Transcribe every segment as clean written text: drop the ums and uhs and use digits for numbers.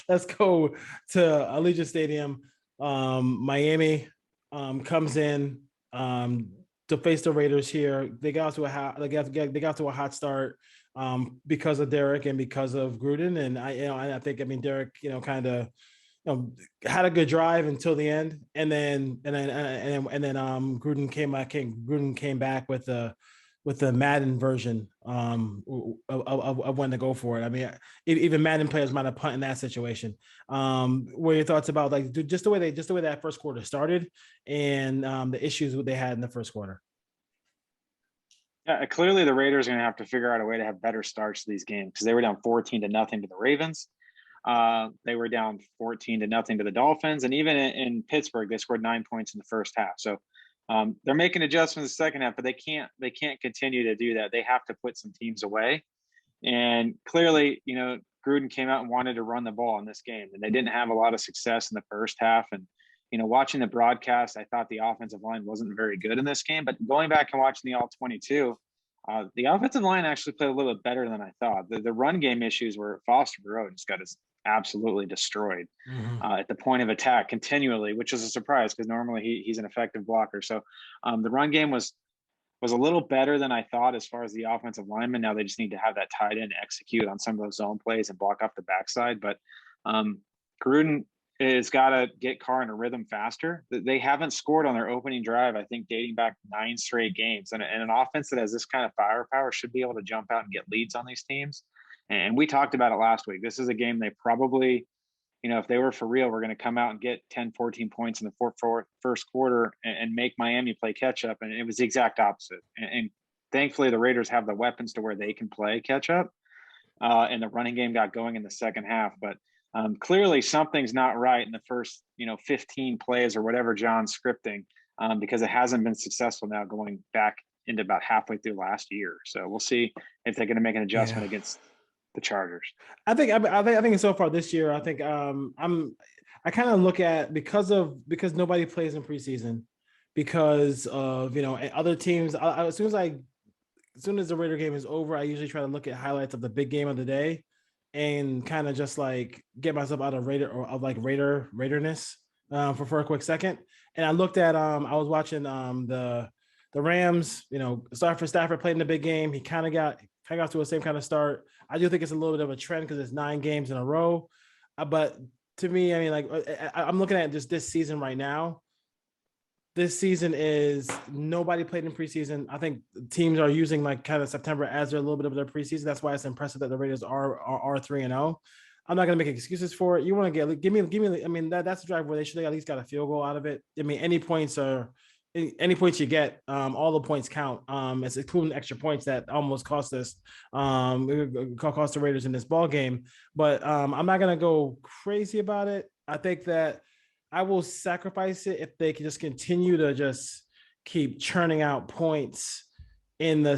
let's go to Allegiant Stadium. Miami comes in to face the Raiders here. They got to a hot start because of Derek and because of Gruden. And I think Derek, kind of had a good drive until the end, and then Gruden came back with the Madden version of when to go for it. I mean, even Madden players might have punt in that situation. What are your thoughts about just the way that first quarter started and the issues that they had in the first quarter? Yeah, clearly the Raiders are going to have to figure out a way to have better starts to these games because they were down 14-0 to the Ravens. They were down 14-0 to the Dolphins, and even in Pittsburgh, they scored 9 points in the first half. So they're making adjustments in the second half, but they can't continue to do that. They have to put some teams away. And clearly, Gruden came out and wanted to run the ball in this game, and they didn't have a lot of success in the first half. And watching the broadcast, I thought the offensive line wasn't very good in this game. But going back and watching the all 22, the offensive line actually played a little bit better than I thought. The run game issues were Foster Moreau just got absolutely destroyed at the point of attack continually, which is a surprise because normally he's an effective blocker. So the run game was a little better than I thought as far as the offensive lineman. Now they just need to have that tight end execute on some of those zone plays and block off the backside. But Gruden has got to get Carr in a rhythm faster. They haven't scored on their opening drive, I think, dating back 9 straight games. And an offense that has this kind of firepower should be able to jump out and get leads on these teams. And we talked about it last week. This is a game they probably, if they were for real, we're going to come out and get 10, 14 points in the first quarter and make Miami play catch up. And it was the exact opposite. And thankfully, the Raiders have the weapons to where they can play catch up. And the running game got going in the second half. But clearly something's not right in the first, 15 plays or whatever John's scripting because it hasn't been successful now going back into about halfway through last year. So we'll see if they're going to make an adjustment against the Chargers. I think so far this year, I think I kind of look at because nobody plays in preseason because of other teams. As soon as the Raider game is over, I usually try to look at highlights of the big game of the day and kind of just get myself out of Raiderness for a quick second. And I looked at I was watching the Rams. Stafford played in the big game. He kind of got to the same kind of start. I do think it's a little bit of a trend because it's 9 games in a row. But to me, I'm looking at just this season right now. This season is nobody played in preseason. I think teams are using kind of September as a little bit of their preseason. That's why it's impressive that the Raiders are 3-0. I'm not going to make excuses for it. You want to give me. That's a drive where they should have at least got a field goal out of it. Any points you get, all the points count. It's including extra points that almost cost us, cost the Raiders in this ball game. But I'm not gonna go crazy about it. I think that I will sacrifice it if they can just continue to just keep churning out points in the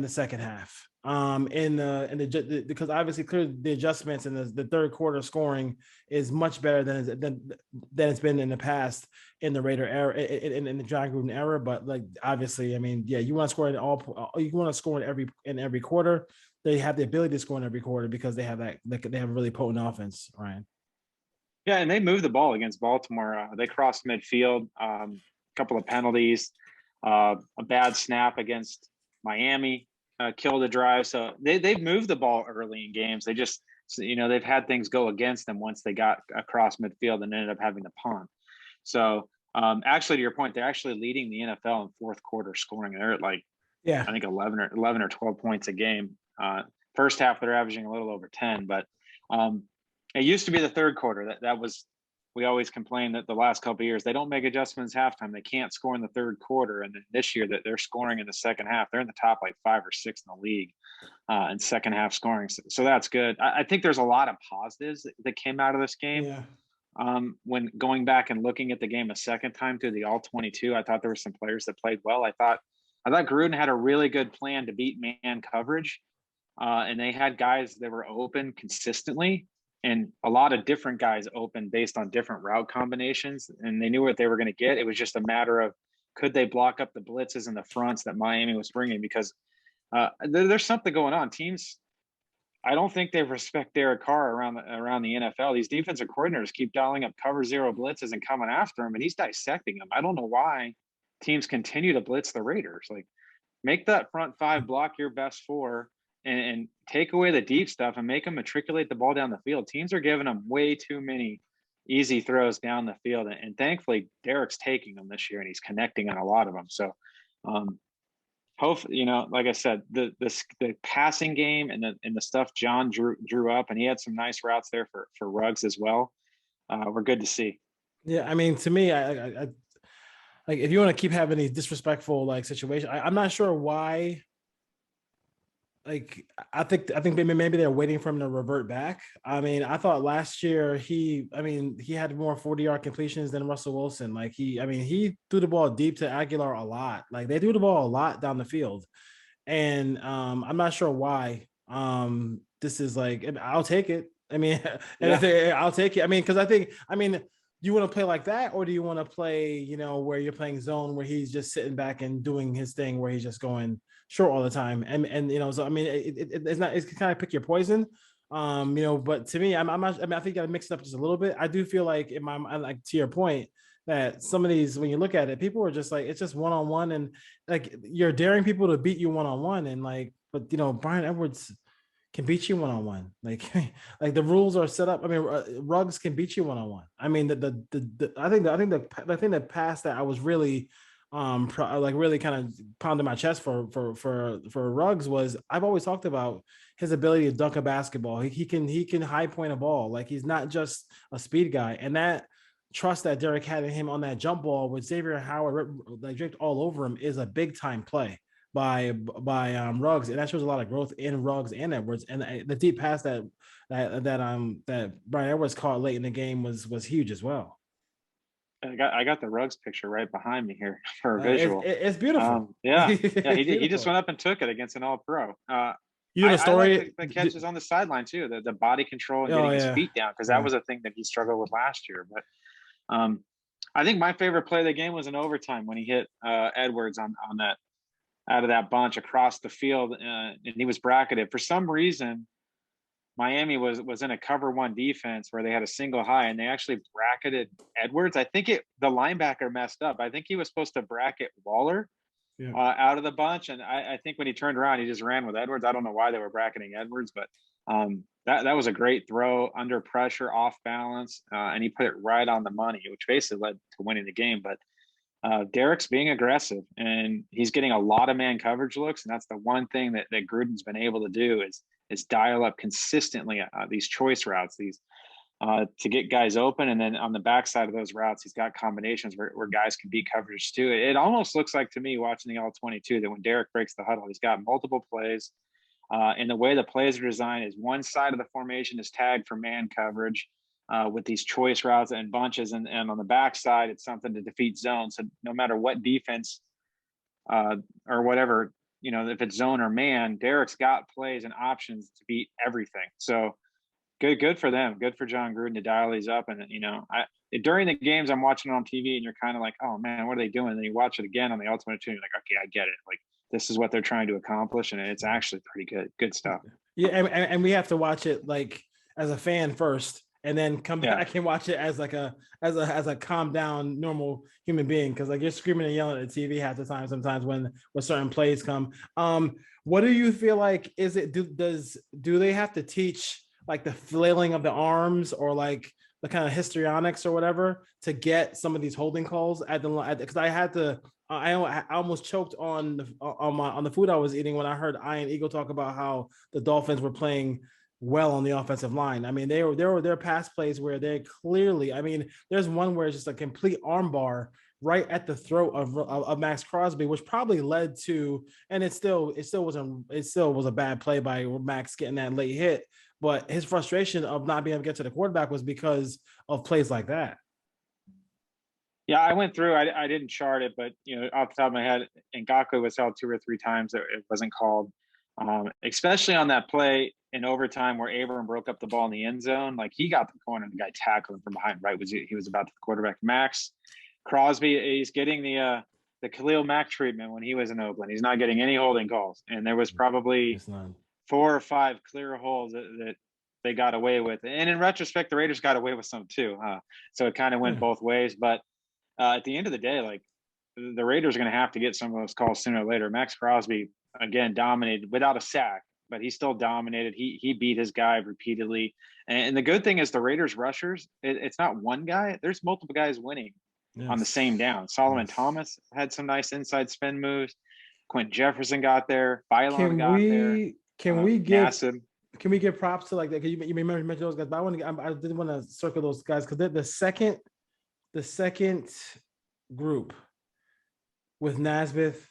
second half. Because obviously clearly the adjustments and the third quarter scoring is much better than it's been in the past in the Raider era, in the John Gruden era. But obviously, you want to score in every quarter. They have the ability to score in every quarter because they have they have a really potent offense, Ryan. Yeah, and they moved the ball against Baltimore. They crossed midfield, a couple of penalties, a bad snap against Miami. Killed a drive. So they've moved the ball early in games. They just, they've had things go against them once they got across midfield and ended up having to punt. So actually, to your point, they're actually leading the NFL in fourth quarter scoring. They're at I think 11 or 12 points a game. First half, they're averaging a little over 10, but it used to be the third quarter. That was, we always complain that the last couple of years, they don't make adjustments halftime. They can't score in the third quarter. And then this year that they're scoring in the second half, they're in the top 5 or 6 in the league in second half scoring. So that's good. I think there's a lot of positives that came out of this game. Yeah. When going back and looking at the game a second time through the all 22, I thought there were some players that played well. I thought Gruden had a really good plan to beat man coverage. And they had guys that were open consistently. And a lot of different guys open based on different route combinations, and they knew what they were going to get. It was just a matter of could they block up the blitzes and the fronts that Miami was bringing because there's something going on. Teams I don't think they respect Derek Carr around the NFL. These defensive coordinators keep dialing up cover zero blitzes and coming after him, and he's dissecting them. I don't know why teams continue to blitz the Raiders. Like, make that front five block your best four, and take away the deep stuff and make them matriculate the ball down the field. Teams are giving them way too many easy throws down the field, and thankfully Derek's taking them this year, and he's connecting on a lot of them. So, hopefully, like I said, the passing game and the stuff John drew up, and he had some nice routes there for Ruggs as well. We're good to see. Yeah, I mean, to me, I like, if you want to keep having these disrespectful like situations, I'm not sure why. Like, I think maybe they're waiting for him to revert back. I mean, I thought last year he had more 40-yard completions than Russell Wilson. Like, he threw the ball deep to Aguilar a lot. Like, they threw the ball a lot down the field, and I'm not sure why. This is like, I'll take it. I mean, I'll take it. I mean, because do you want to play like that, or do you want to play, where you're playing zone, where he's just sitting back and doing his thing, where he's just going short all the time? And so I mean, it's not, it's kind of pick your poison. But to me, I'm not, I think I mixed it up just a little bit. I do feel like, like, to your point, that some of these, when you look at it, people are just like, it's just one-on-one, and like, you're daring people to beat you one-on-one, and like, but Bryan Edwards can beat you one-on-one. Like, like, the rules are set up. I mean, Ruggs can beat you one-on-one. I mean, I think the thing that passed that I was really, really kind of pounding my chest for Ruggs was, I've always talked about his ability to dunk a basketball. He can high point a ball. Like, he's not just a speed guy, and that trust that Derek had in him on that jump ball with Xavier Howard like draped all over him is a big time play by Ruggs, and that shows a lot of growth in Ruggs and Edwards. And the deep pass that Bryan Edwards caught late in the game was huge as well. I got the Ruggs picture right behind me here for a visual. It's beautiful. Yeah, he just went up and took it against an All-Pro. You know the story. I like the catches on the sideline too, the body control and getting his feet down, because that was a thing that he struggled with last year. But I think my favorite play of the game was in overtime when he hit Edwards on that, out of that bunch across the field, and he was bracketed. For some reason, Miami was in a cover one defense where they had a single high, and they actually bracketed Edwards. I think the linebacker messed up. I think he was supposed to bracket Waller out of the bunch, and I think when he turned around, he just ran with Edwards. I don't know why they were bracketing Edwards, but that was a great throw under pressure, off balance, and he put it right on the money, which basically led to winning the game. But Derek's being aggressive, and he's getting a lot of man coverage looks, and that's the one thing that Gruden's been able to do is dial up consistently these choice routes, these to get guys open, and then on the backside of those routes, he's got combinations where guys can beat coverage too. It almost looks like to me, watching the All-22, that when Derek breaks the huddle, he's got multiple plays, and the way the plays are designed is one side of the formation is tagged for man coverage, with these choice routes and bunches, and on the backside, it's something to defeat zone. So no matter what defense or whatever, if it's zone or man, Derek's got plays and options to beat everything. So good for them. Good for John Gruden to dial these up. And during the games, I'm watching it on TV, and you're kind of like, oh man, what are they doing? And then you watch it again on the Ultimate Team, you're like, okay, I get it. Like, this is what they're trying to accomplish, and it's actually pretty good stuff. Yeah, and we have to watch it like as a fan first, and then come back and watch it as like as a calm down normal human being, because like, you're screaming and yelling at the TV half the time sometimes when certain plays come. What do you feel like? Is it do they have to teach like the flailing of the arms, or like the kind of histrionics or whatever, to get some of these holding calls because I had to. I almost choked on the food I was eating when I heard Ian Eagle talk about how the Dolphins were playing well on the offensive line. I mean, there were pass plays where they clearly, I mean, there's one where it's just a complete armbar right at the throat of Max Crosby, which probably led to, and it still was a bad play by Max getting that late hit, but his frustration of not being able to get to the quarterback was because of plays like that. Yeah, I went through. I didn't chart it, but off the top of my head, Ngakoue was held 2 or 3 times. It wasn't called, especially on that play in overtime where Abram broke up the ball in the end zone. Like, he got the corner, and the guy tackled him from behind. Right, he was about to the quarterback. Max Crosby, he's getting the Khalil Mack treatment when he was in Oakland. He's not getting any holding calls, and there was probably 4 or 5 clear holes that they got away with. And in retrospect, the Raiders got away with some too. So it kind of went both ways. But at the end of the day, like the Raiders are going to have to get some of those calls sooner or later. Max Crosby, again, dominated without a sack, but he still dominated. He beat his guy repeatedly. And the good thing is the Raiders rushers, it's not one guy. There's multiple guys winning on the same down. Solomon Thomas had some nice inside spin moves. Quentin Jefferson got there. Phylon got there. Can we give props to like that? Because you mentioned those guys, but I didn't want to circle those guys because the second group with Nesbitt,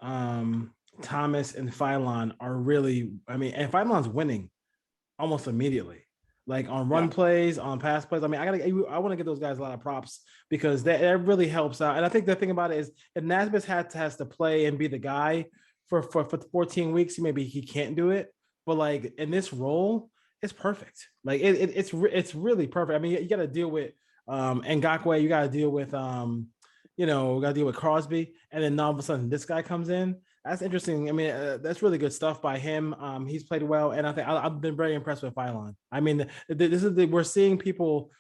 Thomas, and Phylon are really, I mean, and Phylon's winning almost immediately, like on run plays, on pass plays. I mean, I want to give those guys a lot of props because that really helps out. And I think the thing about it is if Nesbitt has to play and be the guy for 14 weeks, maybe he can't do it. But like in this role, it's perfect. Like it's really perfect. I mean, you got to deal with Ngakwe, you got to deal with we got to deal with Crosby, and then all of a sudden this guy comes in. That's interesting. I mean, that's really good stuff by him. He's played well, and I think I've been very impressed with Phylon. I mean, we're seeing people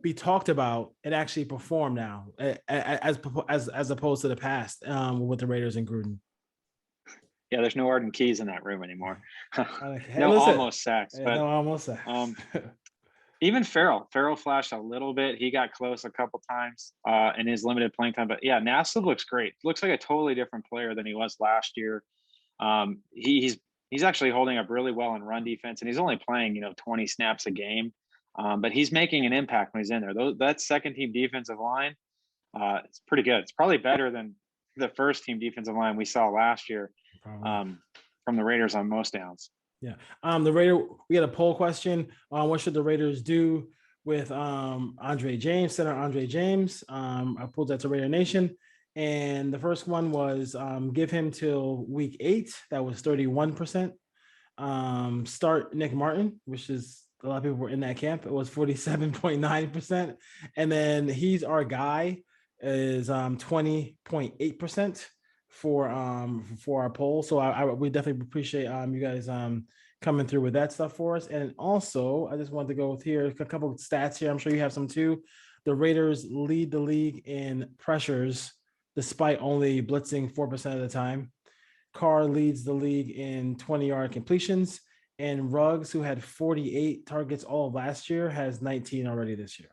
be talked about and actually perform now, as opposed to the past with the Raiders and Gruden. Yeah, there's no Arden Keys in that room anymore. Almost sacks. But, no almost sacks. Even Farrell flashed a little bit. He got close a couple times in his limited playing time. But yeah, Nassib looks great. Looks like a totally different player than he was last year. He's actually holding up really well in run defense, and he's only playing 20 snaps a game. But he's making an impact when he's in there. That second team defensive line, it's pretty good. It's probably better than the first team defensive line we saw last year from the Raiders on most downs. Yeah. We had a poll question on what should the Raiders do with Andre James, center Andre James. I pulled that to Raider Nation. And the first one was give him till week 8. That was 31%. Start Nick Martin, which is a lot of people were in that camp. It was 47.9%. And then he's our guy is 20.8%. for our poll. So we definitely appreciate you guys coming through with that stuff for us. And also, I just wanted to go with here a couple of stats here. I'm sure you have some too. The Raiders lead the league in pressures despite only blitzing 4% of the time. Carr leads the league in 20-yard completions, and Ruggs, who had 48 targets all of last year, has 19 already this year.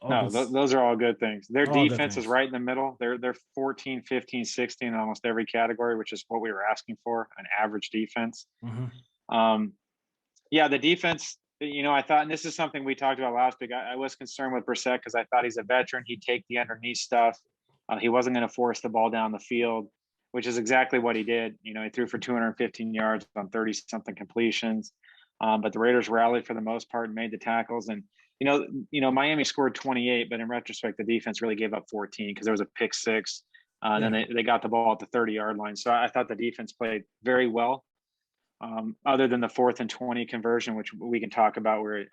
Those are all good things. Their defense is right in the middle. They're 14, 15, 16 in almost every category, which is what we were asking for, an average defense. Mm-hmm. The defense, I thought, and this is something we talked about last week, I was concerned with Brissett because I thought he's a veteran. He'd take the underneath stuff. He wasn't going to force the ball down the field, which is exactly what he did. He threw for 215 yards on 30-something completions. But the Raiders rallied for the most part and made the tackles. And Miami scored 28, but in retrospect, the defense really gave up 14 because there was a pick 6. And then they got the ball at the 30-yard line. So I thought the defense played very well, other than the 4th and 20 conversion, which we can talk about where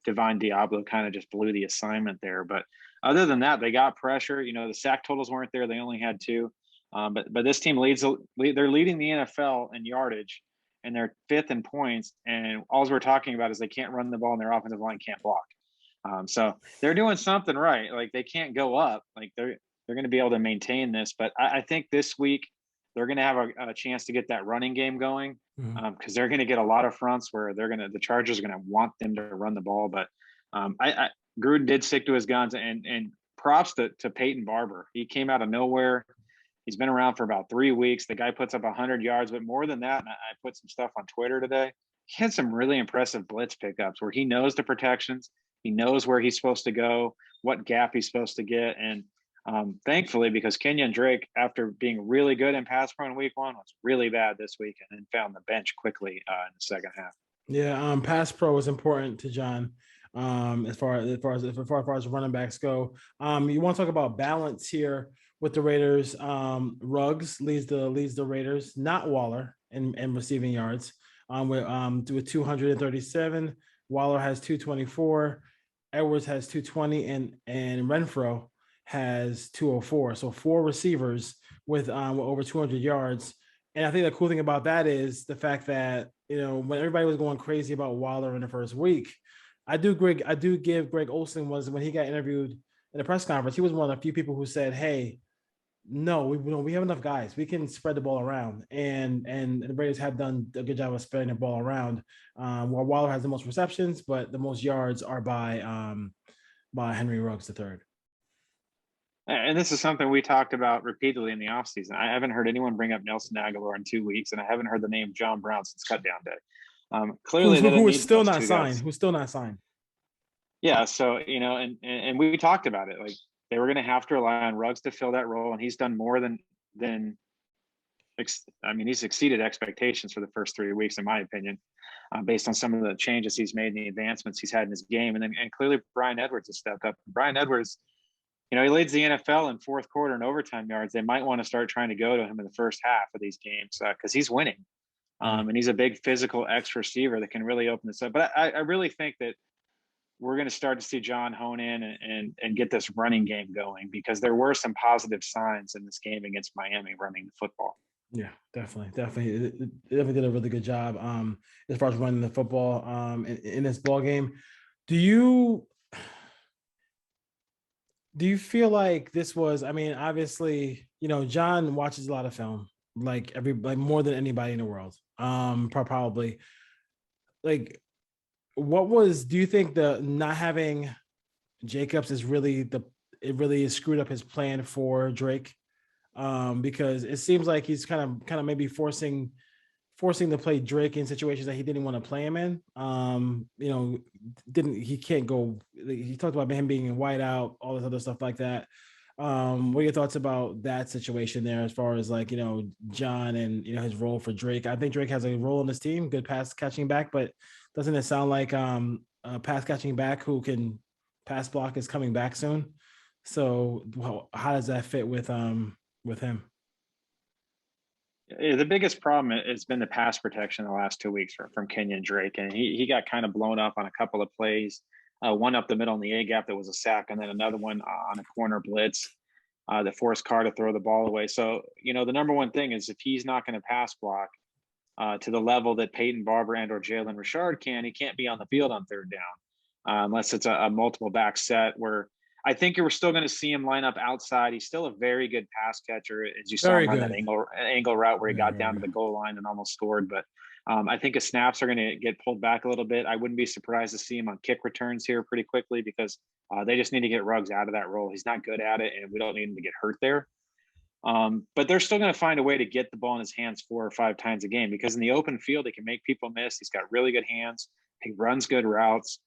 Divine Diablo kind of just blew the assignment there. But other than that, they got pressure. The sack totals weren't there. They only had 2. But this team they're leading the NFL in yardage, and they're 5th in points. And all we're talking about is they can't run the ball and their offensive line can't block. So they're doing something right. Like they can't go up. Like they're going to be able to maintain this. But I think this week they're going to have a chance to get that running game going because they're going to get a lot of fronts where the Chargers are going to want them to run the ball. But Gruden did stick to his guns, and props to Peyton Barber. He came out of nowhere. He's been around for about 3 weeks. The guy puts up 100 yards, but more than that, and I put some stuff on Twitter today. He had some really impressive blitz pickups where he knows the protections. He knows where he's supposed to go, what gap he's supposed to get. And thankfully, because Kenyon Drake, after being really good in pass pro in week 1, was really bad this week and then found the bench quickly in the second half. Yeah, pass pro is important to John as far as running backs go. You want to talk about balance here with the Raiders. Ruggs leads the Raiders, not Waller, in receiving yards with 237. Waller has 224. Edwards has 220, and Renfro has 204. So 4 receivers with over 200 yards. And I think the cool thing about that is the fact that, when everybody was going crazy about Waller in the first week, I do give Greg Olsen, was when he got interviewed in the press conference, he was one of the few people who said, "Hey, no, we have enough guys. We can spread the ball around." And the Raiders have done a good job of spreading the ball around. While Waller has the most receptions, but the most yards are by Henry Ruggs III. And this is something we talked about repeatedly in the offseason. I haven't heard anyone bring up Nelson Aguilar in 2 weeks, and I haven't heard the name John Brown since cutdown day. Clearly, they didn't Who is need still those not two signed? guys. Who's still not signed? Yeah, so and we talked about it. Like they were going to have to rely on Ruggs to fill that role, and he's done more than. I mean, he's exceeded expectations for the first 3 weeks, in my opinion, based on some of the changes he's made and the advancements he's had in his game. And clearly, Brian Edwards has stepped up. Brian Edwards, he leads the NFL in fourth quarter and overtime yards. They might want to start trying to go to him in the first half of these games because he's winning. And he's a big physical X receiver that can really open this up. But I really think that we're going to start to see John hone in and get this running game going, because there were some positive signs in this game against Miami running the football. Yeah, definitely did a really good job as far as running the football in this ball game. Do you feel like this was? I mean, obviously, John watches a lot of film, like more than anybody in the world. Probably. Like, do you think the not having Jacobs is really it really screwed up his plan for Drake? Because it seems like he's kind of maybe forcing to play Drake in situations that he didn't want to play him in. He can't go. He talked about him being in whiteout, all this other stuff like that. What are your thoughts about that situation there, as far as John and his role for Drake? I think Drake has a role in this team, good pass catching back, but doesn't it sound like a pass catching back who can pass block is coming back soon? So how does that fit with him? The biggest problem has been the pass protection the last 2 weeks from Kenyon Drake, and he got kind of blown up on a couple of plays. One up the middle in the A gap that was a sack, and then another one on a corner blitz that forced Carr to throw the ball away. So the number one thing is, if he's not going to pass block to the level that Peyton Barber and or Jalen Richard can, he can't be on the field on third down unless it's a multiple back set, where I think you were still going to see him line up outside. He's still a very good pass catcher, as you saw him run that angle route where he got down to the goal line and almost scored. But I think his snaps are going to get pulled back a little bit. I wouldn't be surprised to see him on kick returns here pretty quickly, because they just need to get Ruggs out of that role. He's not good at it, and we don't need him to get hurt there. But they're still going to find a way to get the ball in his hands 4 or 5 times a game, because in the open field, he can make people miss. He's got really good hands. He runs good routes.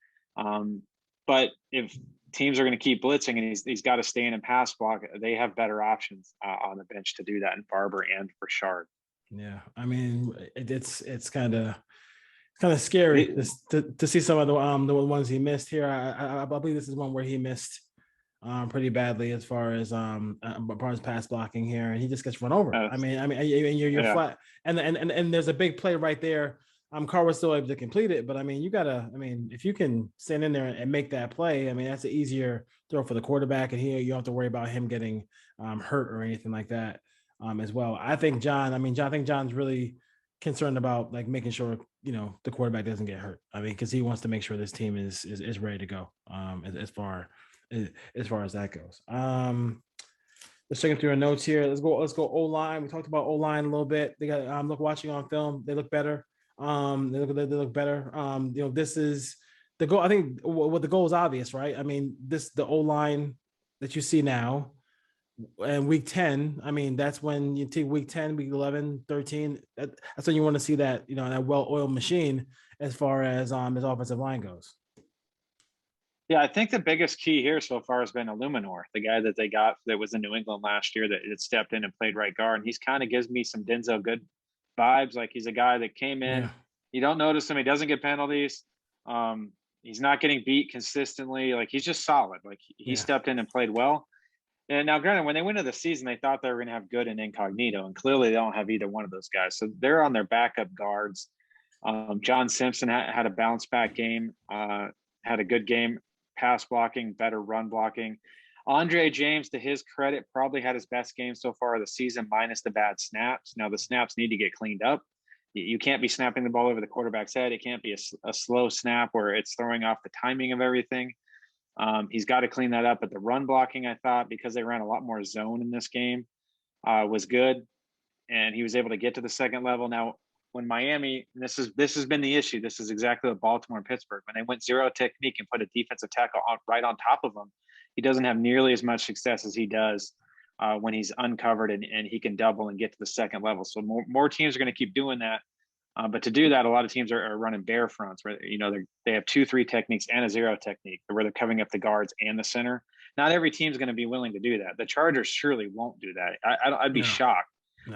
But if teams are going to keep blitzing and he's got to stay in and pass block, they have better options on the bench to do that in Barber and Richard. Yeah, I mean, it's kind of scary to see some of the ones he missed here. I believe this is one where he missed pretty badly as far as pass blocking here, and he just gets run over. I mean, you're flat, and there's a big play right there. Carr was still able to complete it, but I mean, if you can stand in there and make that play, I mean, that's an easier throw for the quarterback, and you don't have to worry about him getting hurt or anything like that as well. I think John's really concerned about making sure the quarterback doesn't get hurt. I mean, because he wants to make sure this team is ready to go as far as that goes. Let's check through our notes here. Let's go O-line. We talked about O-line a little bit. They got watching on film, they look better. They look better. This is the goal. I think what the goal is obvious, right? I mean, the O-line that you see now and week 10, I mean, that's when you take week 10, week 11, 13. That's when you want to see that, that well-oiled machine as far as his offensive line goes. Yeah, I think the biggest key here so far has been Illuminor, the guy that they got that was in New England last year that stepped in and played right guard. And he's kind of gives me some Denzel Good vibes. Like, he's a guy that came in, Yeah. You don't notice him. He doesn't get penalties. He's not getting beat consistently. Like, he's just solid. Like, he stepped in and played well. And now, granted, when they went into the season, they thought they were going to have Good and Incognito, and clearly they don't have either one of those guys. So they're on their backup guards. John Simpson had a bounce back game, had a good game, pass blocking, better run blocking. Andre James, to his credit, probably had his best game so far of the season, minus the bad snaps. Now the snaps need to get cleaned up. You can't be snapping the ball over the quarterback's head. It can't be a slow snap where it's throwing off the timing of everything. He's got to clean that up. But the run blocking, I thought, because they ran a lot more zone in this game, was good, and he was able to get to the second level. Now, when Miami, this has been the issue. This is exactly what Baltimore and Pittsburgh, when they went zero technique and put a defensive tackle right on top of him, he doesn't have nearly as much success as he does when he's uncovered and he can double and get to the second level. So more teams are going to keep doing that. But to do that, a lot of teams are running bare fronts where, they have 2-3 techniques and a zero technique where they're covering up the guards and the center. Not every team's going to be willing to do that. The Chargers surely won't do that. I'd be shocked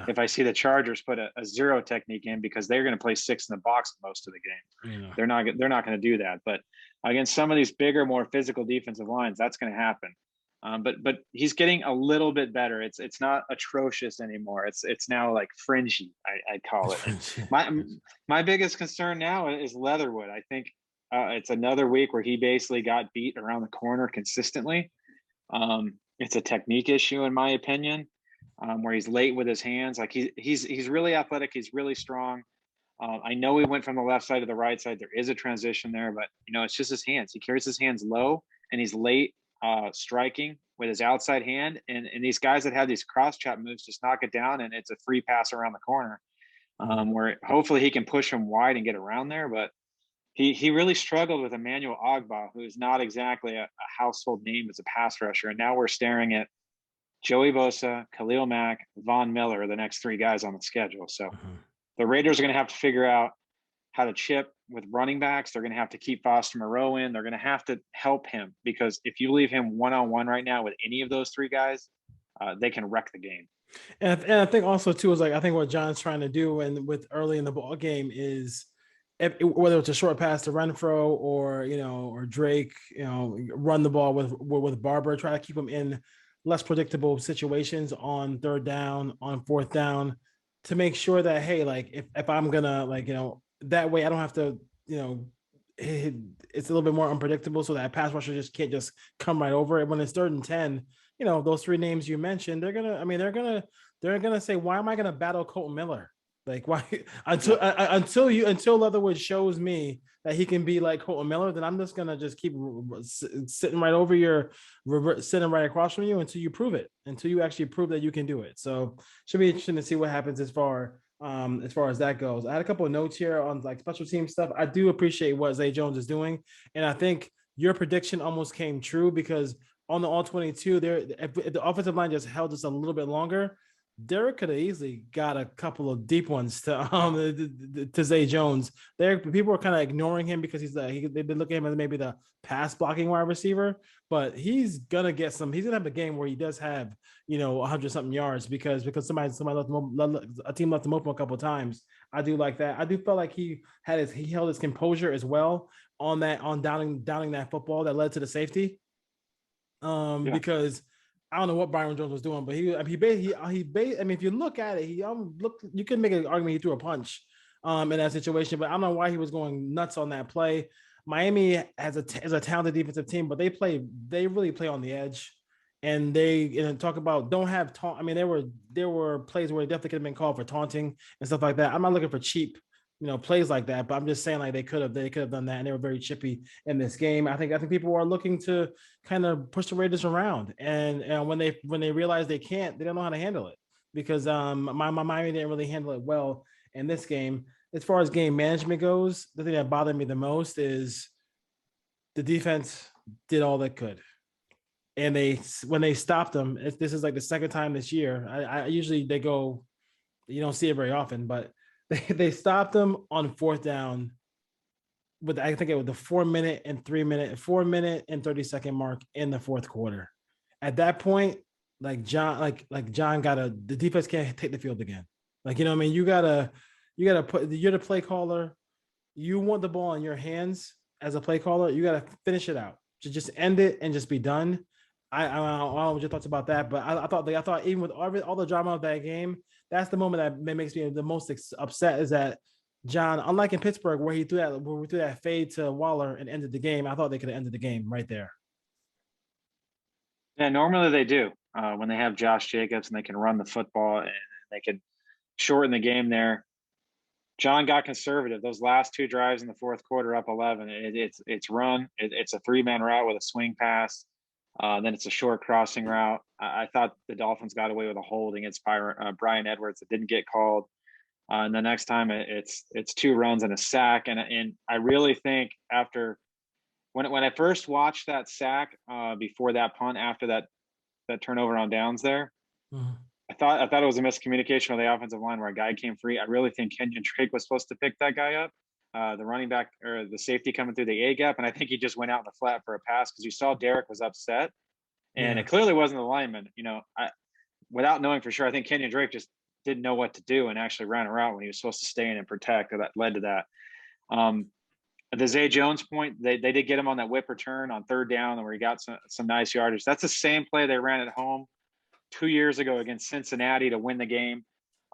if I see the Chargers put a zero technique in, because they're going to play 6 in the box most of the game. They're not going to do that. But against some of these bigger, more physical defensive lines, that's going to happen. But he's getting a little bit better. It's not atrocious anymore. It's now like fringy, I call it. My biggest concern now is Leatherwood. I think it's another week where he basically got beat around the corner consistently. It's a technique issue, in my opinion, where he's late with his hands. Like he's really athletic. He's really strong. I know he went from the left side to the right side. There is a transition there, but it's just his hands. He carries his hands low, and he's late striking with his outside hand. And these guys that have these cross chop moves just knock it down, and it's a free pass around the corner, where hopefully he can push him wide and get around there. But he really struggled with Emmanuel Ogbah, who is not exactly a household name as a pass rusher. And now we're staring at Joey Bosa, Khalil Mack, Von Miller, the next 3 guys on the schedule. So the Raiders are going to have to figure out how to chip with running backs. They're going to have to keep Foster Moreau in. They're going to have to help him, because if you leave him one-on-one right now with any of those 3 guys, they can wreck the game. And I think also too is, like, I think what John's trying to do, and with early in the ball game, is whether it's a short pass to Renfro or Drake, run the ball with Barber, try to keep him in less predictable situations on 3rd down, on 4th down, to make sure that, hey, like if I'm gonna, that way I don't have to, it's a little bit more unpredictable, so that pass rusher just can't just come right over it. When it's 3rd and 10, those 3 names you mentioned, they're gonna say, why am I gonna battle Colton Miller? Like, why until Leatherwood shows me that he can be like Colton Miller, then I'm just gonna just keep sitting right over sitting right across from you until you prove it, until you actually prove that you can do it. So should be interesting to see what happens as far as that goes. I had a couple of notes here on like special team stuff. I do appreciate what Zay Jones is doing, and I think your prediction almost came true, because on the all 22 there, if the offensive line just held us a little bit longer, Derek could have easily got a couple of deep ones to Zay Jones. People are kind of ignoring him because they've been looking at him as maybe the pass blocking wide receiver, but he's gonna get some. He's gonna have a game where he does have 100 something yards because somebody a team left him open a couple of times. I do like that. I do feel like he held his composure as well on downing that football that led to the safety. Because I don't know what Byron Jones was doing, but he if you look at it, you could make an argument he threw a punch in that situation, but I don't know why he was going nuts on that play. Miami is a talented defensive team, but they really play on the edge, and they talk about don't have taunt. I mean, there were plays where it definitely could have been called for taunting and stuff like that. I'm not looking for cheap plays like that, but I'm just saying, like, they could have done that, and they were very chippy in this game. I think people are looking to kind of push the Raiders around, and when they realize they can't, they don't know how to handle it, because my Miami didn't really handle it well in this game. As far as game management goes, the thing that bothered me the most is the defense did all they could, and when they stopped them, this is like the second time this year. I usually they go, you don't see it very often, but they stopped them on 4th down with, I think it was the 4 minute and 30-second mark in the 4th quarter. At that point, John the defense can't take the field again. Like, what I mean? You gotta you're the play caller. You want the ball in your hands as a play caller. You gotta finish it out. Just end it and just be done. I don't know what your thoughts about that, but I thought even with all the drama of that game, that's the moment that makes me the most upset, is that John, unlike in Pittsburgh where we threw that fade to Waller and ended the game, I thought they could have ended the game right there. Yeah, normally they do when they have Josh Jacobs and they can run the football and they can shorten the game there. John got conservative. Those last two drives in the fourth quarter, up 11. It's run. It's a 3-man route with a swing pass. Then it's a short crossing route. I thought the Dolphins got away with a hold against Brian Edwards that didn't get called. And the next time it's 2 runs and a sack. And I really think after when I first watched that sack before that punt after that turnover on downs there, Mhm. I thought it was a miscommunication with the offensive line where a guy came free. I really think Kenyon Drake was supposed to pick that guy up, the running back or the safety coming through the A gap, and I think he just went out in the flat for a pass because you saw Derek was upset, and Yeah. it clearly wasn't the lineman. Without knowing for sure, I think Kenyon Drake just didn't know what to do and actually ran a route when he was supposed to stay in and protect. That led to that. The Zay Jones point, they did get him on that whip return on third down where he got some nice yardage. That's the same play they ran at home 2 years ago against Cincinnati to win the game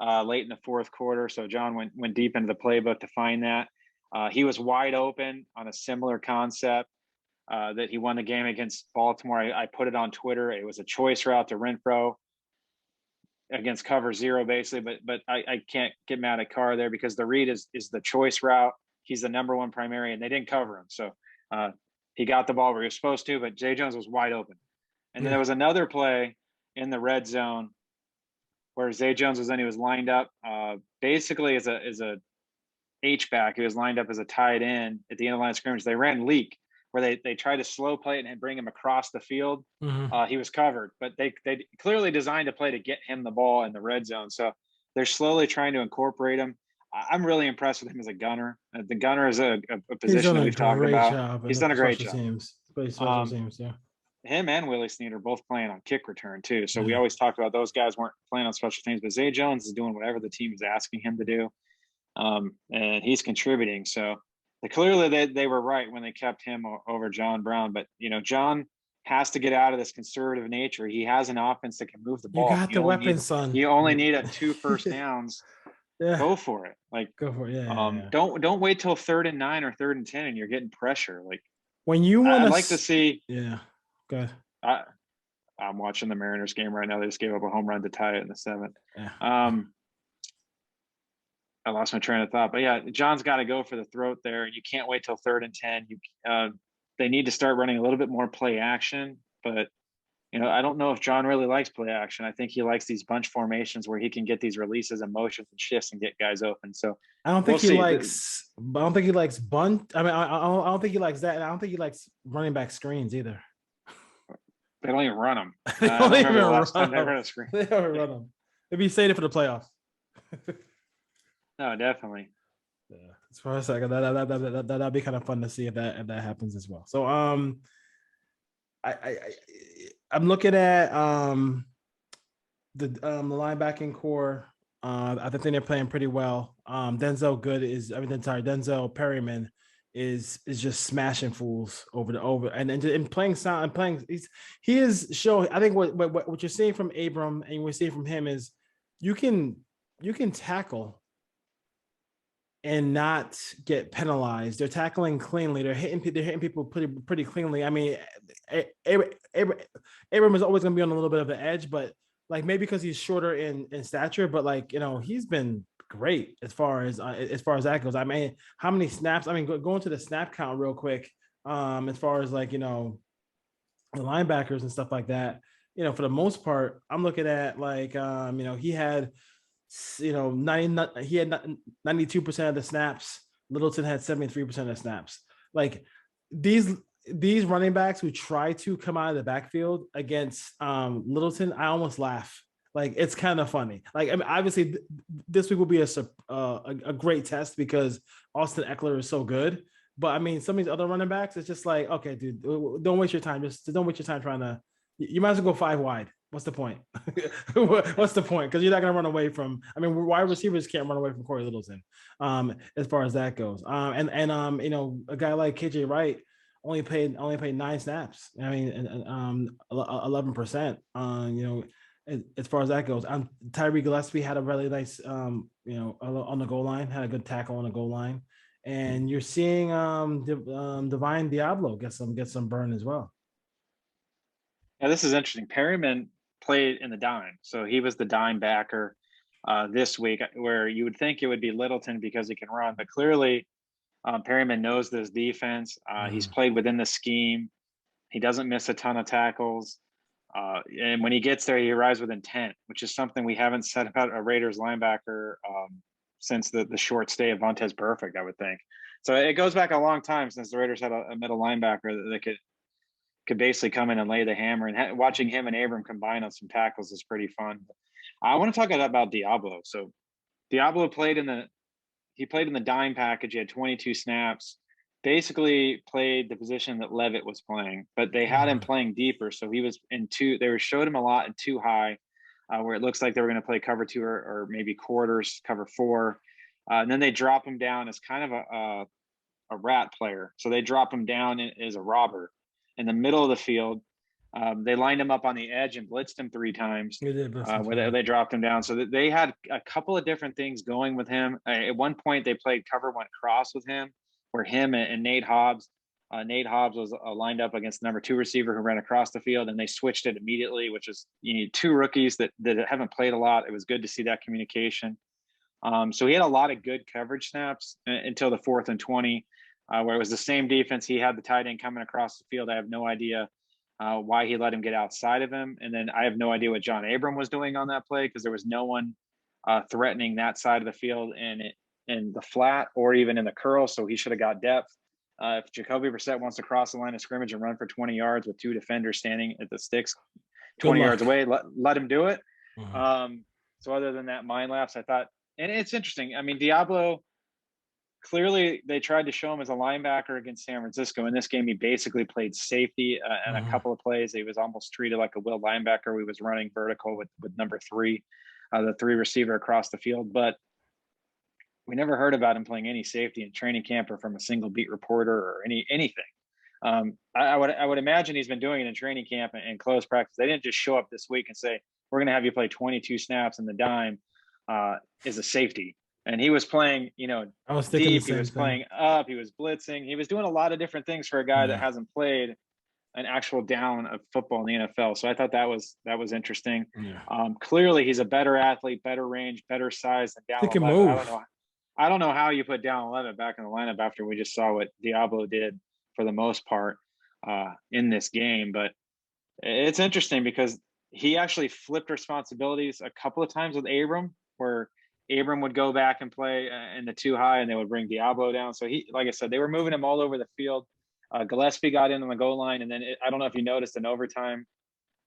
late in the fourth quarter. So John went deep into the playbook to find that. He was wide open on a similar concept that he won the game against Baltimore. I put it on Twitter. It was a choice route to Renfro against cover 0, basically. But I can't get mad at Carr there because the read is the choice route. He's the number one primary, and they didn't cover him. So he got the ball where he was supposed to, but Zay Jones was wide open. And then there was another play in the red zone where Zay Jones he was lined up basically as a H-back. He was lined up as a tight end at the end of the line of scrimmage. They ran leak where they tried to slow play it and bring him across the field. Mhm. He was covered, but they clearly designed a play to get him the ball in the red zone. So they're slowly trying to incorporate him. I'm really impressed with him as a gunner. The gunner is a He's position done that a we've talked great about. job in He's the done a great special job. teams. Special teams, yeah. Him and Willie Snead are both playing on kick return too. So we Yeah. always talked about those guys weren't playing on special teams, but Zay Jones is doing whatever the team is asking him to do. And he's contributing. So clearly they were right when they kept him over John Brown. But, John has to get out of this conservative nature. He has an offense that can move the You ball. got the weapon, son. You only need 2 first downs. Yeah. Go for it. Like, Go for it. Yeah. Don't wait till 3rd and 9 or 3rd and 10 and you're getting pressure. Like, When you want I'd like to see. Yeah. Go ahead. I'm watching the Mariners game right now. They just gave up a home run to tie it in the 7th. Yeah. I lost my train of thought, but yeah, John's got to go for the throat there, and you can't wait till 3rd and 10. They need to start running a little bit more play action, but I don't know if John really likes play action. I think he likes these bunch formations where he can get these releases and motions and shifts and get guys open. So I don't think we'll he see. likes. I don't think he likes bunt. I mean, I don't think he likes that, and I don't think he likes running back screens either. They don't even run them. They I don't don't even remember the run last time they them. ran a screen. They don't run them. They'd be saved for the playoffs. No, definitely. Yeah, as far as that'd be kind of fun to see if that happens as well. So I'm looking at the linebacking core. I think they're playing pretty well. Denzel Perryman is just smashing fools over and playing sound and playing. He is showing. I think what you're seeing from Abram and we're seeing from him is you can tackle and not get penalized. They're tackling cleanly. They're hitting people pretty cleanly. I mean, Abram is always going to be on a little bit of an edge, but like maybe because he's shorter in stature, but like he's been great as far as that goes. I mean, how many snaps? I mean, going to the snap count real quick. As far as like the linebackers and stuff like that. For the most part, I'm looking at like he had 90, he had 92% of the snaps. Littleton had 73% of the snaps. Like these running backs who try to come out of the backfield against Littleton, I almost laugh. Like it's kind of funny. Like I mean, obviously this week will be a great test because Austin Eckler is so good. But I mean, some of these other running backs, it's just like, okay, dude, don't waste your time. Just don't waste your time trying to. You might as well go 5 wide. What's the point? What's the point? Because you're not going to run away from. I mean, wide receivers can't run away from Corey Littleton, as far as that goes. And a guy like KJ Wright only played 9 snaps. I mean, 11%. As far as that goes, Tyree Gillespie had a really nice, on the goal line, had a good tackle on the goal line, and you're seeing Divine Diablo get some burn as well. Now, this is interesting. Perryman played in the dime, so he was the dime backer this week, where you would think it would be Littleton because he can run, but clearly Perryman knows this defense. He's played within the scheme. He doesn't miss a ton of tackles. And when he gets there, he arrives with intent, which is something we haven't said about a Raiders linebacker since the short stay of Vontaze Burfict, I would think. So it goes back a long time since the Raiders had a middle linebacker that could basically come in and lay the hammer. And watching him and Abram combine on some tackles is pretty fun. I want to talk about Diablo. So Diablo played in the dime package. He had 22 snaps. Basically played the position that Levitt was playing, but they had him playing deeper. So he was in two. They showed him a lot in too high, where it looks like they were going to play cover two or maybe quarters, cover four. And then they drop him down as kind of a rat player. So they drop him down as a robber in the middle of the field. They lined him up on the edge and blitzed him 3 times. Where they dropped him down. So they had a couple of different things going with him. At one point, they played cover one cross with him, where him and Nate Hobbs. Nate Hobbs was lined up against the number 2 receiver who ran across the field, and they switched it immediately, which is, you need 2 rookies that haven't played a lot. It was good to see that communication. So he had a lot of good coverage snaps until the 4th and 20, where it was the same defense. He had the tight end coming across the field. I have no idea why he let him get outside of him. And then I have no idea what John Abram was doing on that play, because there was no one threatening that side of the field in the flat or even in the curl. So he should have got depth. If Jacoby Brissett wants to cross the line of scrimmage and run for 20 yards with 2 defenders standing at the sticks 20 yards away, let him do it. So other than that, mind lapse, I thought, and it's interesting. I mean, Diablo, clearly they tried to show him as a linebacker against San Francisco. In this game, he basically played safety and a couple of plays. He was almost treated like a will linebacker. He was running vertical with number 3, the 3 receiver across the field. But we never heard about him playing any safety in training camp or from a single beat reporter or anything. I would imagine he's been doing it in training camp and close practice. They didn't just show up this week and say, we're going to have you play 22 snaps in the dime as a safety. And he was playing, deep. He was playing up. He was blitzing. He was doing a lot of different things for a guy that hasn't played an actual down of football in the NFL. So I thought that was interesting. Clearly, he's a better athlete, better range, better size than Down. He can move. I don't know how you put Down 11 back in the lineup after we just saw what Diablo did for the most part in this game. But it's interesting because he actually flipped responsibilities a couple of times with Abram, where Abram would go back and play in the 2 high, and they would bring Diablo down. So he, like I said, they were moving him all over the field. Gillespie got in on the goal line, and then I don't know if you noticed in overtime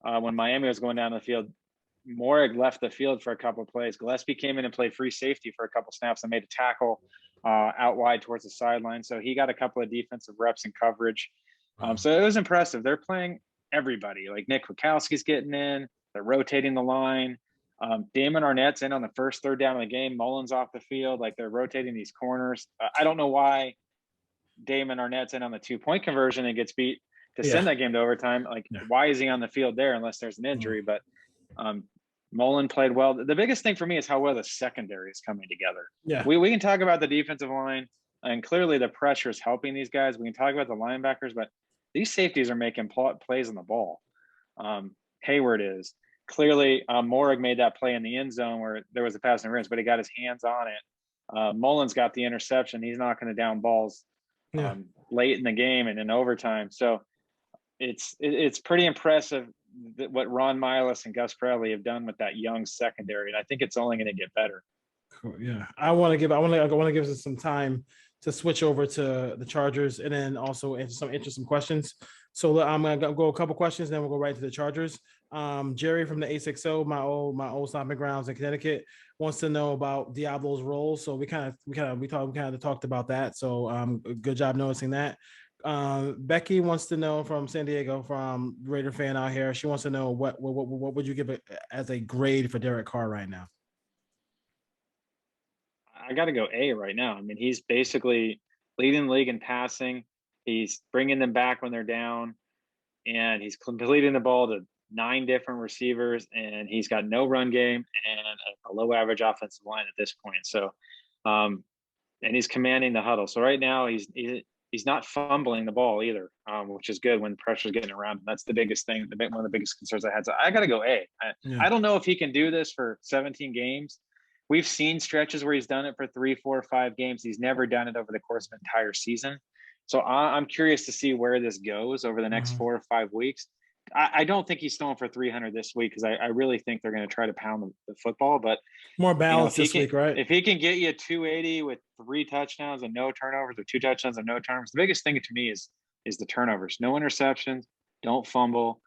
when Miami was going down the field, Morrig left the field for a couple of plays. Gillespie came in and played free safety for a couple snaps and made a tackle out wide towards the sideline. So he got a couple of defensive reps in coverage. So it was impressive. They're playing everybody. Like Nick Kwiatkowski's getting in. They're rotating the line. Damon Arnett's in on the first 3rd down of the game. Mullins off the field. Like, they're rotating these corners. I don't know why Damon Arnett's in on the 2-point conversion and gets beat to send that game to overtime. Like, why is he on the field there unless there's an injury? But Mullen played well. The biggest thing for me is how well the secondary is coming together. We can talk about the defensive line, and clearly the pressure is helping these guys. We can talk about the linebackers, but these safeties are making plays on the ball. Hayward is. Clearly, Morrig made that play in the end zone where there was a pass interference, but he got his hands on it. Mullins got the interception. He's not going to down balls late in the game and in overtime. So it's pretty impressive what Ron Miles and Gus Bradley have done with that young secondary, and I think it's only going to get better. Cool. Yeah, I want to give us some time to switch over to the Chargers and then also answer some interesting questions. So I'm gonna go a couple questions, then we'll go right to the Chargers. Jerry from the A60, my old stomping grounds in Connecticut, wants to know about Diablo's role. So we kind of talked about that. So good job noticing that. Becky wants to know from San Diego, from Raider fan out here. She wants to know what would you give it as a grade for Derek Carr right now? I got to go A right now. I mean, he's basically leading the league in passing. He's bringing them back when they're down, and he's completing the ball to 9 different receivers, and he's got no run game and a low average offensive line at this point. So, and he's commanding the huddle. So right now he's he's not fumbling the ball either, which is good when pressure's getting around him. That's the biggest thing, one of the biggest concerns I had. So I got to go A. Yeah. I don't know if he can do this for 17 games. We've seen stretches where he's done it for 3, 4, 5 games. He's never done it over the course of an entire season. So I'm curious to see where this goes over the next 4 or 5 weeks. I don't think he's throwing for 300 this week because I really think they're going to try to pound the football. But more balance this week, right? If he can get you 280 with 3 touchdowns and no turnovers, or 2 touchdowns and no turnovers, the biggest thing to me is the turnovers. No interceptions, don't fumble.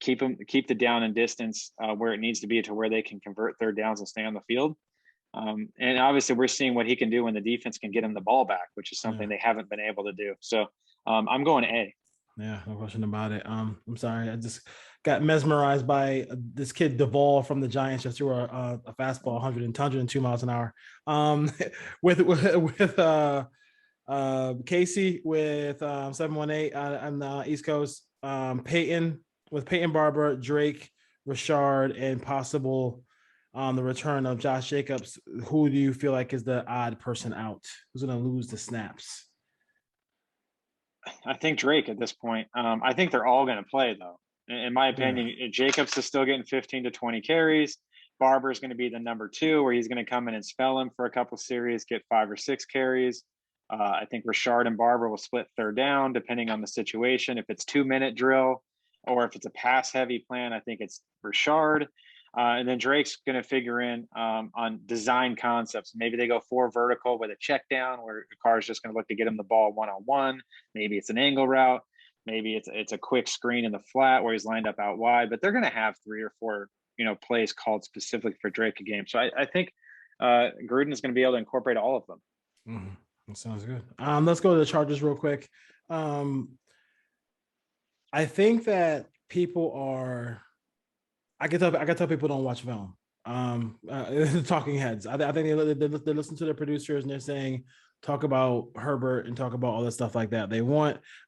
Keep the down and distance where it needs to be to where they can convert third downs and stay on the field. And obviously, we're seeing what he can do when the defense can get him the ball back, which is something they haven't been able to do. So I'm going A. Yeah, no question about it. I'm sorry, I just got mesmerized by this kid Duvall from the Giants just threw a fastball 102 miles an hour. With Casey with 718 on the East Coast. Peyton Barber, Drake, Richard, and possible the return of Josh Jacobs. Who do you feel like is the odd person out? Who's going to lose the snaps? I think Drake at this point. I think they're all going to play, though. In my opinion, Jacobs is still getting 15 to 20 carries. Barber is going to be the number 2, where he's going to come in and spell him for a couple series, get 5 or 6 carries. I think Richard and Barber will split third down, depending on the situation. If it's 2-minute drill or if it's a pass-heavy plan, I think it's Richard. And then Drake's going to figure in on design concepts. Maybe they go 4 vertical with a check down where the car is just going to look to get him the ball one-on-one. Maybe it's an angle route. Maybe it's a quick screen in the flat where he's lined up out wide. But they're going to have 3 or 4 plays called specifically for Drake a game. So I think Gruden is going to be able to incorporate all of them. Mm-hmm. That sounds good. Let's go to the Chargers real quick. I think that people are. I can tell people don't watch film. Talking heads. I think they listen to their producers and they're saying talk about Herbert and talk about all that stuff like that.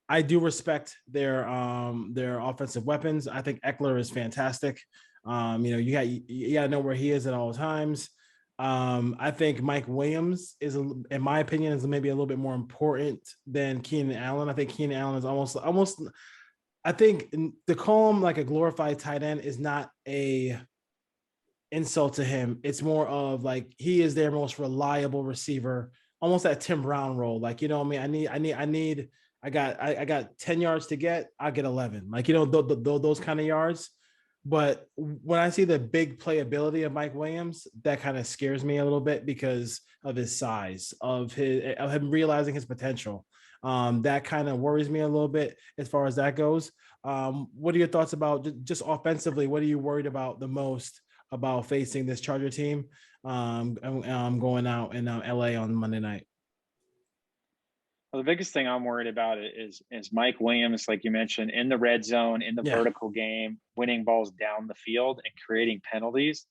I do respect their offensive weapons. I think Eckler is fantastic. You got to know where he is at all times. I think Mike Williams is, in my opinion, is maybe a little bit more important than Keenan Allen. I think Keenan Allen is almost. I think to call him like a glorified tight end is not a insult to him. It's more of like he is their most reliable receiver, almost that Tim Brown role. Like, I got 10 yards to get, I'll get 11. Like, those kind of yards. But when I see the big playability of Mike Williams, that kind of scares me a little bit because of his size, of him realizing his potential. That kind of worries me a little bit as far as that goes. What are your thoughts about just offensively? What are you worried about the most about facing this Charger team going out in LA on Monday night? Well, the biggest thing I'm worried about is Mike Williams, like you mentioned, in the red zone, in the vertical game, winning balls down the field and creating penalties.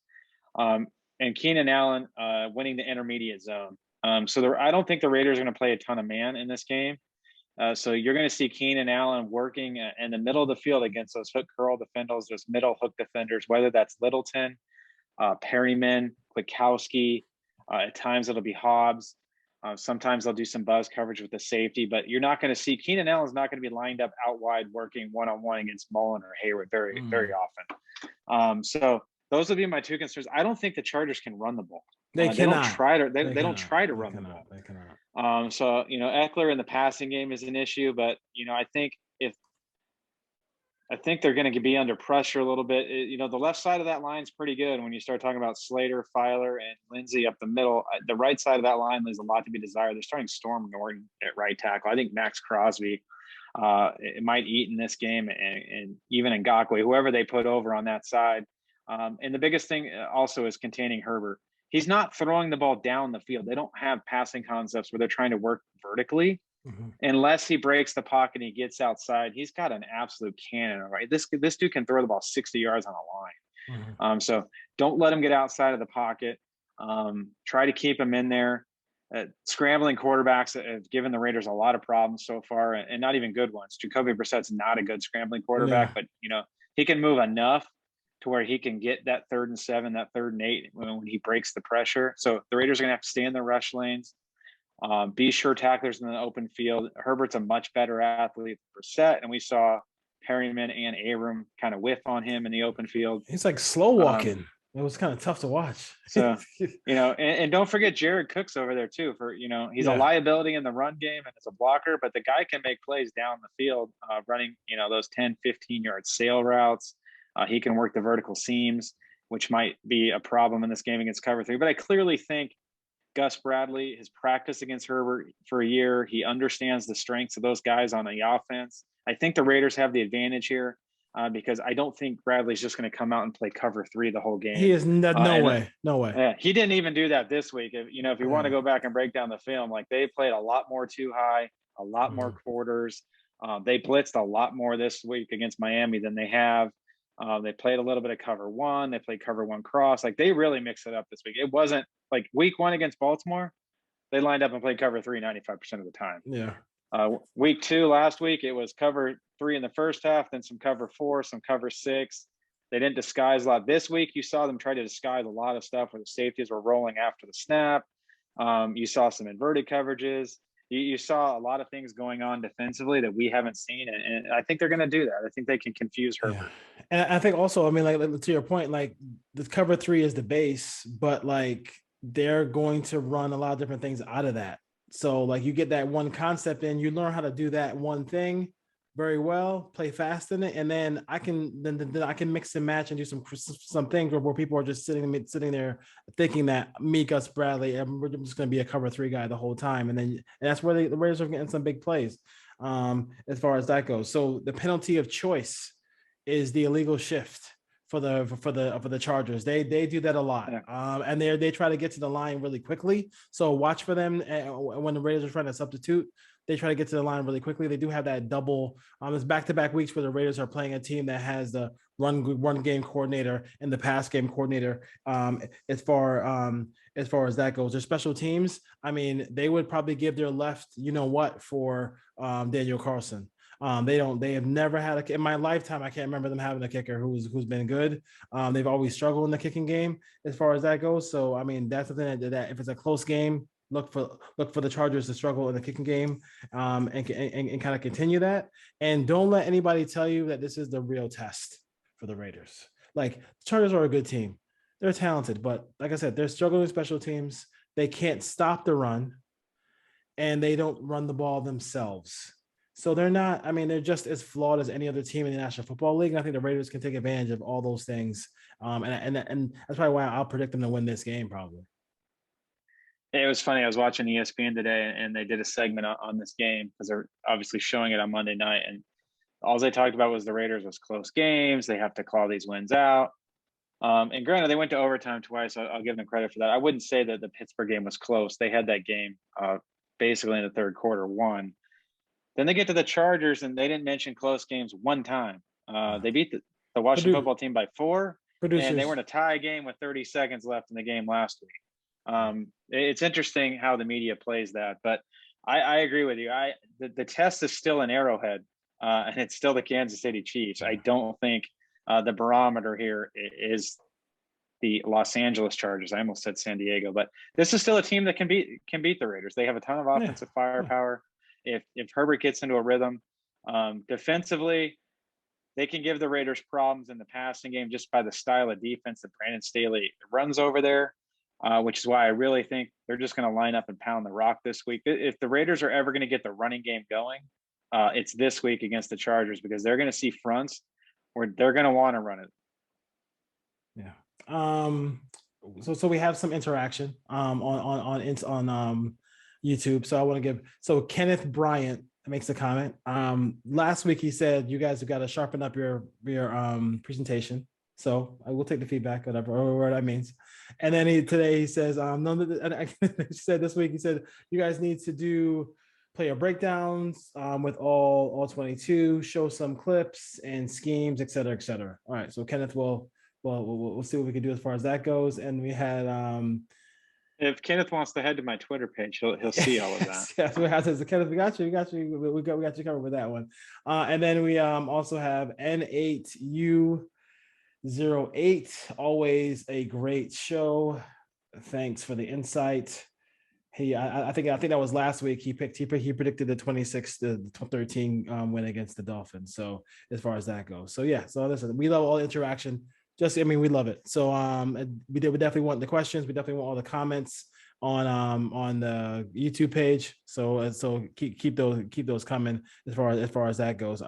And Keenan Allen winning the intermediate zone. I don't think the Raiders are going to play a ton of man in this game. So you're going to see Keenan Allen working in the middle of the field against those hook curl defenders, those middle hook defenders, whether that's Littleton, Perryman, Kwiatkowski. At times it'll be Hobbs. Sometimes they'll do some buzz coverage with the safety, but you're not going to see Keenan Allen's not going to be lined up out wide working one-on-one against Mullen or Hayward very often. So those would be my 2 concerns. I don't think the Chargers can run the ball. They don't try to run the ball. They cannot. Eckler in the passing game is an issue, but I think they're going to be under pressure a little bit. The left side of that line is pretty good when you start talking about Slater, Filer, and Lindsey up the middle. The right side of that line leaves a lot to be desired. They're starting Storm Norton at right tackle. I think Max Crosby it might eat in this game, and even Ngakoue, whoever they put over on that side. And the biggest thing also is containing Herbert. He's not throwing the ball down the field. They don't have passing concepts where they're trying to work vertically. Mm-hmm. Unless he breaks the pocket and he gets outside, he's got an absolute cannon. Right, this dude can throw the ball 60 yards on a line. Mm-hmm. So don't let him get outside of the pocket. Try to keep him in there. Scrambling quarterbacks have given the Raiders a lot of problems so far, and not even good ones. Jacoby Brissett's not a good scrambling quarterback, but he can move enough to where he can get that 3rd and 7, that 3rd and 8 when he breaks the pressure. So the Raiders are going to have to stay in the rush lanes. Be sure tacklers in the open field. Herbert's a much better athlete per set, and we saw Perryman and Abram kind of whiff on him in the open field. He's like slow walking. It was kind of tough to watch. So, and don't forget Jared Cook's over there too. He's a liability in the run game and as a blocker, but the guy can make plays down the field, running, those 10, 15-yard sail routes. He can work the vertical seams, which might be a problem in this game against cover 3. But I clearly think Gus Bradley has practiced against Herbert for a year. He understands the strengths of those guys on the offense. I think the Raiders have the advantage here. Because I don't think Bradley's just going to come out and play cover 3 the whole game. He is no way. Yeah, he didn't even do that this week. If you want to go back and break down the film, like they played a lot more too high, a lot more quarters. They blitzed a lot more this week against Miami than they have. They played a little bit of cover 1. They played cover 1 cross. Like they really mixed it up this week. It wasn't like week 1 against Baltimore. They lined up and played cover 3 95% of the time. Yeah. Week 2 last week, it was cover 3 in the first half, then some cover 4, some cover 6. They didn't disguise a lot. This week, you saw them try to disguise a lot of stuff where the safeties were rolling after the snap. You saw some inverted coverages. You saw a lot of things going on defensively that we haven't seen, and I think they're going to do that. I think they can confuse Herbert. Yeah. And I think also, I mean, like to your point, like the cover 3 is the base, but like they're going to run a lot of different things out of that. So like you get that one concept in, you learn how to do that one thing very well, play fast in it, and then I can mix and match and do some things where people are just sitting there thinking that Gus Bradley, and we're just going to be a cover 3 guy the whole time, and that's where the Raiders are getting some big plays as far as that goes. So the penalty of choice is the illegal shift for the Chargers. They do that a lot. And they try to get to the line really quickly. So watch for them when the Raiders are trying to substitute. They try to get to the line really quickly. They do have that double. It's back-to-back weeks where the Raiders are playing a team that has the run game coordinator and the pass game coordinator. As far as that goes, their special teams, I mean, they would probably give their left, for Daniel Carlson. They have never had in my lifetime, I can't remember them having a kicker who's been good. They've always struggled in the kicking game as far as that goes. So, I mean, that's something that if it's a close game, look for the Chargers to struggle in the kicking game and kind of continue that. And don't let anybody tell you that this is the real test for the Raiders. Like, the Chargers are a good team. They're talented, but like I said, they're struggling with special teams. They can't stop the run, and they don't run the ball themselves. So they're not, I mean, they're just as flawed as any other team in the National Football League. And I think the Raiders can take advantage of all those things. And that's probably why I'll predict them to win this game, probably. It was funny. I was watching ESPN today, and they did a segment on this game because they're obviously showing it on Monday night. And all they talked about was the Raiders was close games. They have to call these wins out. And granted, they went to overtime twice. So I'll give them credit for that. I wouldn't say that the Pittsburgh game was close. They had that game basically in the third quarter, won. Then they get to the Chargers, and they didn't mention close games one time. They beat the Washington football team by 4, and they were in a tie game with 30 seconds left in the game last week. It's interesting how the media plays that, but I agree with you. The test is still an Arrowhead, and it's still the Kansas City Chiefs. I don't think the barometer here is the Los Angeles Chargers. I almost said San Diego, but this is still a team that can beat the Raiders. They have a ton of offensive firepower. If Herbert gets into a rhythm, defensively, they can give the Raiders problems in the passing game just by the style of defense that Brandon Staley runs over there, which is why I really think they're just going to line up and pound the rock this week. If the Raiders are ever going to get the running game going, it's this week against the Chargers, because they're going to see fronts where they're going to want to run it. Yeah. So we have some interaction on YouTube. So I want to give Kenneth Bryant makes a comment. Last week he said you guys have got to sharpen up your presentation. So I will take the feedback, whatever that means. And then today he says, he said this week, he said, you guys need to do player breakdowns with all 22, show some clips and schemes, et cetera, et cetera. All right. So Kenneth we'll see what we can do as far as that goes. And we had, if Kenneth wants to head to my Twitter page, he'll see all of that. Yes, we have to. Kenneth, we got you. We got you covered with that one. And then we also have N8U08. Always a great show. Thanks for the insight. I think that was last week. He predicted the 26 to 13 win against the Dolphins. So as far as that goes, so yeah. So listen, we love all the interaction. We love it. So we definitely want the questions. We definitely want all the comments on the YouTube page. So keep those coming as far as that goes.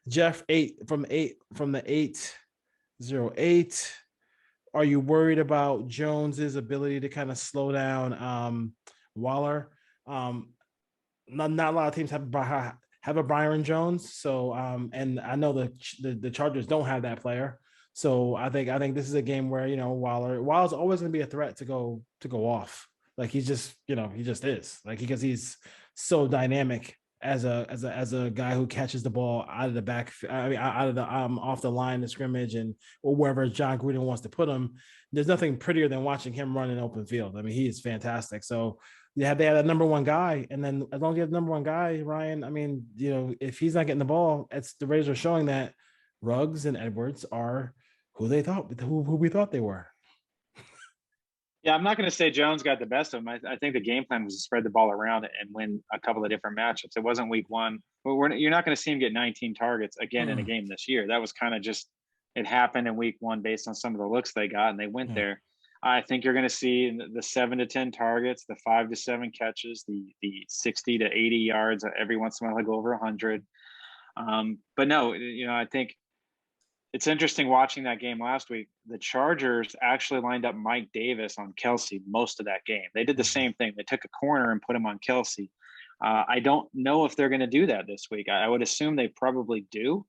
Jeff 808. Are you worried about Jones's ability to kind of slow down Waller? Not a lot of teams have a Byron Jones, so and I know the Chargers don't have that player. So I think this is a game where Waller's always going to be a threat to go off. Like he just is like because he's so dynamic as a guy who catches the ball out of the back. I mean, out of the off the line of scrimmage and or wherever John Gruden wants to put him. There's nothing prettier than watching him run in open field. I mean, he is fantastic. So they have that number one guy, and then as long as you have the number one guy, Ryan. I mean, if he's not getting the ball, it's the Raiders are showing that Ruggs and Edwards are who we thought they were. Yeah, I'm not going to say Jones got the best of him. I think the game plan was to spread the ball around and win a couple of different matchups. It wasn't week one. But you're not going to see him get 19 targets again in a game this year. That was kind of just it happened in week one based on some of the looks they got, and they went there. I think you're going to see the 7 to 10 targets, the 5 to 7 catches, the 60 to 80 yards. Every once in a while, they go over 100. But no, I think it's interesting watching that game last week. The Chargers actually lined up Mike Davis on Kelsey most of that game. They did the same thing. They took a corner and put him on Kelsey. I don't know if they're going to do that this week. I would assume they probably do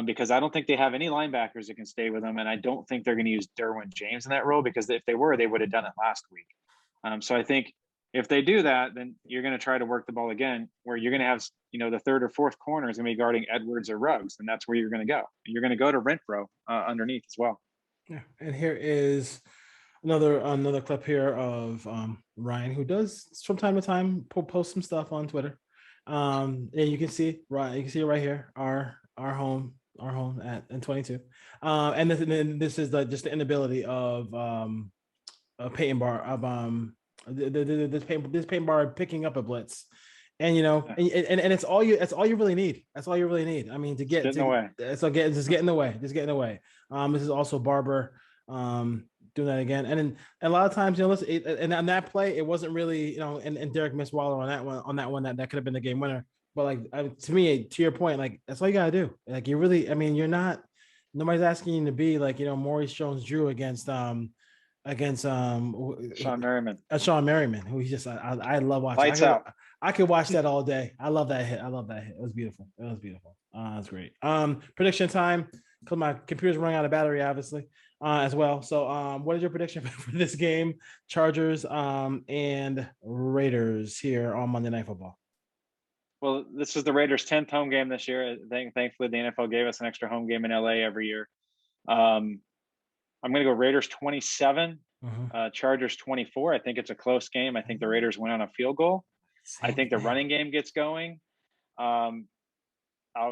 because I don't think they have any linebackers that can stay with them. And I don't think they're going to use Derwin James in that role because if they were, they would have done it last week. So I think if they do that, then you're going to try to work the ball again, where you're going to have, the third or fourth corner is going to be guarding Edwards or Ruggs, and that's where you're going to go. You're going to go to Renfro underneath as well. Yeah, and here is another clip here of Ryan, who does from time to time post some stuff on Twitter. And you can see it right here, our home at 22. And this is just the inability of Peyton Bar of this Peyton Bar picking up a blitz. And and it's all you really need. That's all you really need. I mean, to get in the way. So just get in the way. This is also Barber doing that again. And a lot of times, listen, and on that play, it wasn't really, and Derek missed Waller on that one that could have been the game winner. But to me, to your point, that's all you gotta do. You really, I mean, nobody's asking you to be Maurice Jones-Drew against Sean Merriman, who he just I love watching. Lights out. I could watch that all day. I love that hit. It was beautiful. That's great. Prediction time, because my computer's running out of battery, obviously, as well. So what is your prediction for this game? Chargers and Raiders here on Monday Night Football. Well, this is the Raiders' 10th home game this year. Thankfully, the NFL gave us an extra home game in LA every year. I'm going to go Raiders 27, Chargers 24. I think it's a close game. I think the Raiders win on a field goal. I think the running game gets going. I'll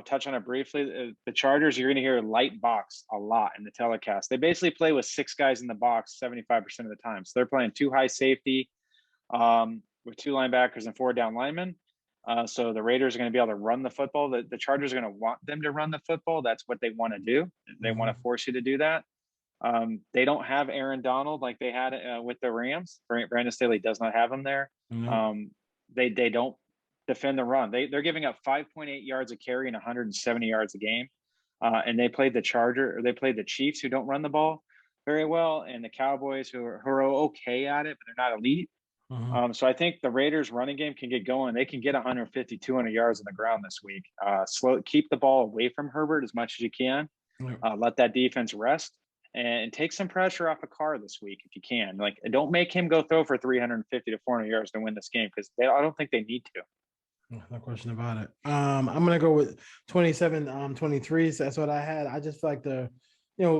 touch on it briefly. The Chargers, you're going to hear light box a lot in the telecast. They basically play with 6 guys in the box 75% of the time. So they're playing 2 high safety with 2 linebackers and 4 down linemen. So the Raiders are going to be able to run the football. The Chargers are going to want them to run the football. That's what they want to do. They want to force you to do that. They don't have Aaron Donald like they had with the Rams. Brandon Staley does not have him there. They don't defend the run. They're giving up 5.8 yards a carry and 170 yards a game. And they played the Chiefs, who don't run the ball very well, and the Cowboys, who are okay at it, but they're not elite. So I think the Raiders running game can get going. They can get 150, 200 yards on the ground this week. Keep the ball away from Herbert as much as you can. Let that defense rest and take some pressure off of Carr this week if you can. Don't make him go throw for 350 to 400 yards to win this game, because I don't think they need to. No question about it. I'm gonna go with 27-23. So that's what I had. I just feel like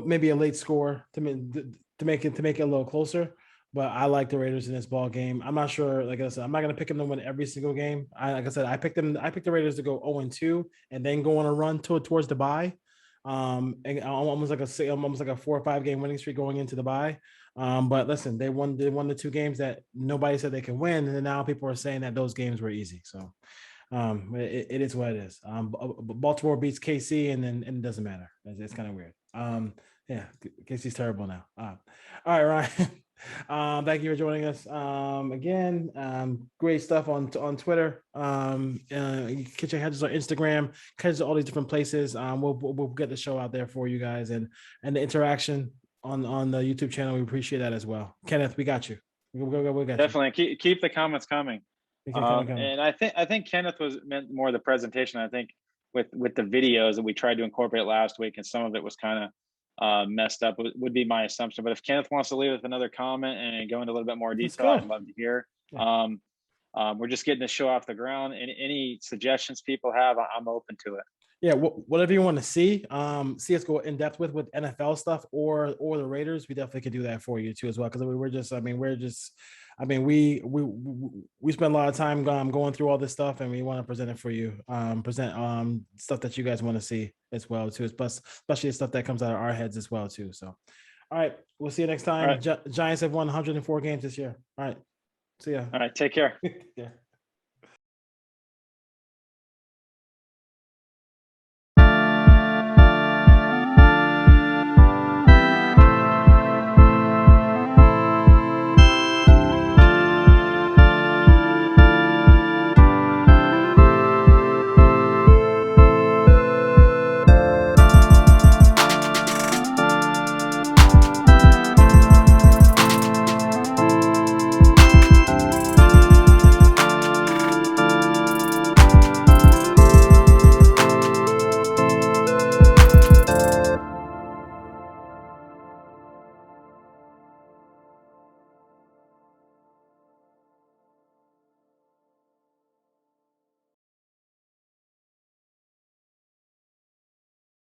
maybe a late score to make it a little closer. But I like the Raiders in this ball game. I'm not sure. Like I said, I'm not going to pick them to win every single game. I picked the Raiders to go 0-2 and then go on a run towards the bye. and almost like a 4 or 5 game winning streak going into the bye. But listen, they won the 2 games that nobody said they can win, and now people are saying that those games were easy. So it is what it is. Baltimore beats KC, and then it doesn't matter. It's kind of weird. Yeah, KC's terrible now. All right, Ryan. Thank you for joining us again. Great stuff on Twitter. You can check us on Instagram, catch all these different places. We'll get the show out there for you guys, and the interaction on the YouTube channel. We appreciate that as well. Kenneth, we got you. We got Definitely keep the comments coming. you. And I think Kenneth was meant more the presentation. I think with the videos that we tried to incorporate last week, and some of it was kind of messed up, would be my assumption. But if Kenneth wants to leave with another comment and go into a little bit more detail, I'd love to hear. Yeah. We're just getting the show off the ground, and any suggestions people have, I'm open to it. Yeah, whatever you want to see us go in depth with NFL stuff or the Raiders, we definitely could do that for you too as well. Because we spend a lot of time going through all this stuff, and we want to present it for you. Present stuff that you guys want to see as well too, especially the stuff that comes out of our heads as well too. So, all right, we'll see you next time. Right. Giants have won 104 games this year. All right, see ya. All right, take care. Yeah.